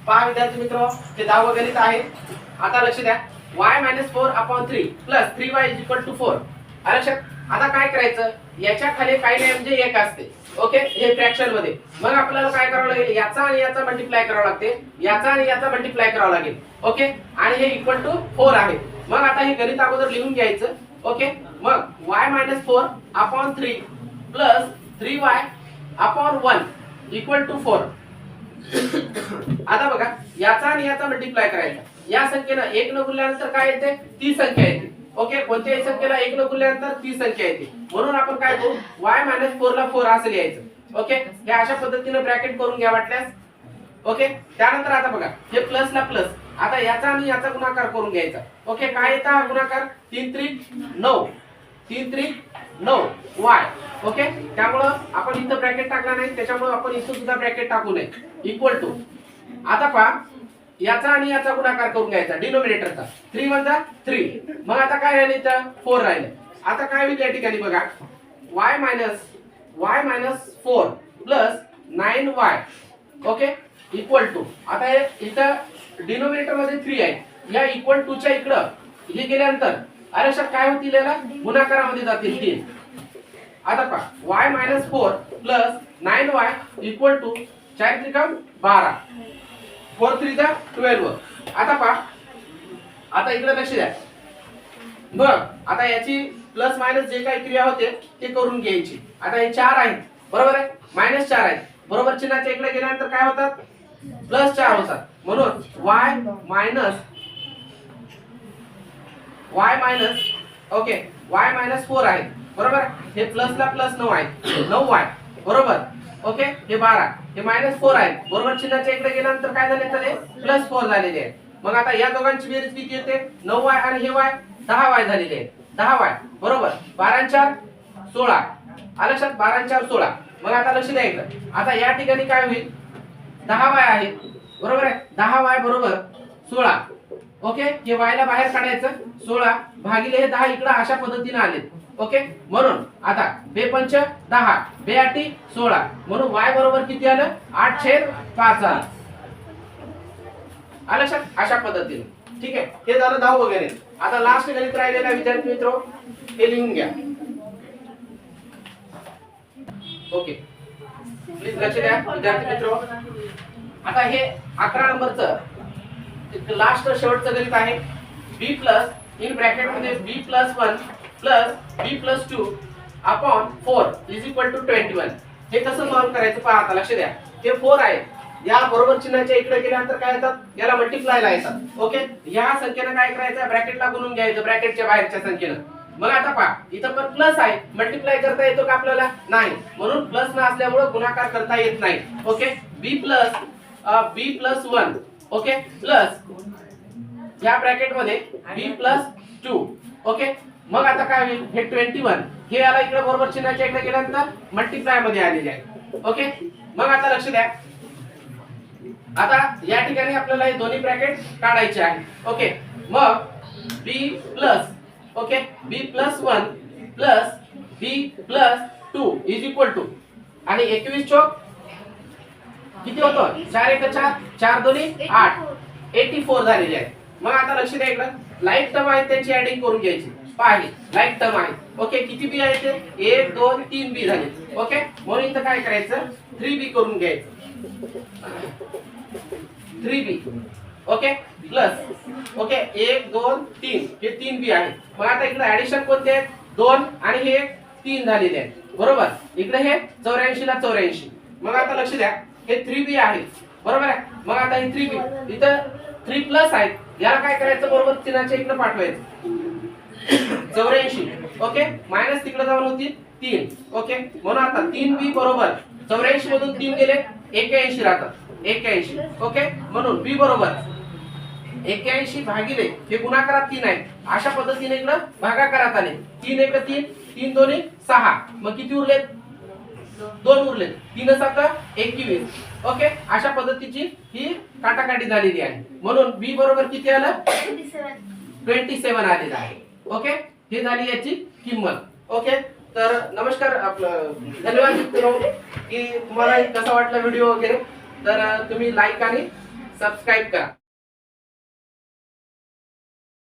पहा विद्यार्थी मित्र, हे 10व गणित आहे. आता लक्ष द्या. y - 4/3 plus 3y = 4. आलं लक्षात. आता काय करायचं, याच्या खाली काही नाही म्हणजे 1 असते. ओके, हे फ्रॅक्शन मध्ये. मग आपल्याला काय करावं लागेल, याचा आणि याचा मल्टिप्लाय करावं लागते, याचा आणि याचा मल्टिप्लाय करावं लागेल. ओके, आणि हे = 4 आहे. मग आता हे गणित अगोदर लिहून घ्यायचं. ओके, मग y - 4/3 प्लस 3y/1 = 4. आता बघा, याचा आणि याचा मल्टिप्लाय करायचा. या संख्येला 1 न गुणल्यानंतर काय येते, ती संख्या येते. ओके, कोणत्याही संख्येला 1 न गुणल्यानंतर ती संख्या येते. म्हणून आपण काय करू, y - 4 ला 4 असं लिहायचं. ओके, हे अशा पद्धतीने ब्रॅकेट करून घ्या वाटल्यास. ओके, त्यानंतर आता बघा, हे प्लस ला प्लस. आता याचा आणि याचा गुणाकार करून घ्यायचा. ओके, काय येता हा गुणाकार, 3 × 9 3 × 9 y. ओके, त्यामुळे आपण इथं ब्रॅकेट टाकला नाही, त्याच्यामुळे आपण इथं सुद्धा ब्रॅकेट टाकू नये. इक्वल टू, आता पहा, याचा आणि याचा गुणाकार करून घ्यायचा डिनोमिनेटरचा. 3 × 3. मग आता काय राहिले, इथं 4 राहिले. आता काय होईल या ठिकाणी बघा, y - 4 plus 9y. Okay, equal to, आता हे इथं डिनोमिनेटर मध्ये 3 आहे, या इक्वल टू च्या इकडं हे गेल्यानंतर अरेशात काय होतील, याला गुणाकारामध्ये जातील 3. आता पहा, y - 4 प्लस 9y = 4 × 12 4 × 3 = 12. आता पहा, आता इकडे लक्ष द्या. बघ, आता याची प्लस मायनस जे काही क्रिया होते ते करून घ्यायची. आता हे 4 आहेत, बरोबर आहे, -4 आहेत, बरोबर. चिन्हाच्या इकडे गेल्यानंतर काय होतात, +4 होतात. म्हणून ओके, y - 4 आहे, बरोबर. हे प्लस ला प्लस 9 आहे, 9y, बरोबर. ओके, हे 12, हे -4 आहे, बरोबर. चिन्हाच्या इकडे गेल्यानंतर काय झाले, तर हे +4 झालेले आहे. मग आता या दोघांची बेरीज किती येते, 9y आणि हे y 10y झालेले आहे. 10y, बरोबर. 12 × 4 = 16. आलं लक्षात, 12 × 4 = 16. मग आता लक्ष द्या इकडे. आता या ठिकाणी काय होईल, 10y आहे, बरोबर आहे. 10y बरोबर 16. ओके, हे y ला बाहेर काढायचं, 16 भागिले हे 10 इकडे अशा पद्धतीने आले. ओके, म्हणून आता 2 × 5 = 10, 2 × 8 = 16. म्हणून y बरोबर किती आलं, 8/5 आलं. आलं लक्षात, अशा पद्धतीने. ठीक आहे, हे झालं 10व गणित. आता लास्ट गणित राहिलेला विद्यार्थी मित्र, हे लिहून घ्या. ओके, प्लीज लक्ष द्या विद्यार्थी मित्र. आता हे 11 नंबरचं लास्ट शेवटचं गणित आहे. b प्लस इन ब्रॅकेट मध्ये b+1 प्लस b+2 अपॉन 4 = 21. हे कसं सॉल्व्ह करायचं पहा. आता लक्ष द्या, हे 4 आहे, या बरोबर चिन्हाच्या इकडे गेल्यानंतर काय येतात, याला मल्टिप्लायला येतात. ओके, या संख्येनं काय करायचं, ब्रॅकेटला गुणून घ्यायचं ब्रॅकेटच्या बाहेरच्या संख्येनं. मग आता पहा, इथं पण प्लस आहे, मल्टिप्लाय करता येतो का आपल्याला, नाही. म्हणून प्लस न असल्यामुळे गुणाकार करता येत नाही. ओके, b+1 ओके प्लस या ब्रॅकेट मध्ये b+2. ओके, मग आता काय होईल, हे 21 हे याला इकडे बरोबर चिन्हाच्या इकडे गेल्यानंतर मल्टिप्लाय मध्ये आलेले आहे. ओके, मग आता लक्ष द्या. आता या ठिकाणी आपल्याला हे दोन्ही ब्रॅकेट काढायचे आहे. ओके, मग b+, okay, b+1 plus b+2 = आणि 21 चौक किती होतो, 4 × 1 = 4, 4 × 2 = 8, 84 झालेले आहे. मग आता लक्ष द्या इकडे, लाईक टर्म आहे त्यांची ऍडिंग करून घ्यायची. पहा, लाईक टर्म आहे. ओके, किती बी आहे ते, 1 2 3 बी झाले. ओके, म्हणून इथं काय करायचं, 3b करून घ्यायचं, 3b. ओके, प्लस ओके 1 2 3 हे 3b आहे. मग आता इकडे ऍडिशन कोणते आहेत, 2 आणि हे 3 झालेले आहेत, बरोबर. इकडे हे 84 ला 84. मग आता लक्ष द्या, हे 3b आहे, बरोबर आहे. मग आता हे 3b इथं 3 प्लस आहेत, याला काय करायचं, बरोबर चिन्हाच्या इकडे पाठवायचं, 84. ओके, मायनस तिकडे जाऊन होती 3. ओके, म्हणून आता 3b बरोबर 84 मधून 3 गेले 81 राहतात, 81. ओके, म्हणून b बरोबर 81 भागिले हे गुणाकारात 3 आहे, अशा पद्धतीने इकडे भागाकारात आले. 3 × 1 = 3 3 2 = 6. मग किती उरले, 2 उरले, 3 × 7 = 21. ओके, अशा पद्धतीची ही काटाकाटी झालेली आहे. म्हणून b बरोबर किती आलं, 27 आलेला आहे. ओके, हे झाली याची किंमत. ओके, तर नमस्कार, आपलं धन्यवाद मित्रांनो की तुम्हाला कसा वाटला व्हिडिओ वगैरे. तर तुम्ही लाईक आणि सबस्क्राईब करा.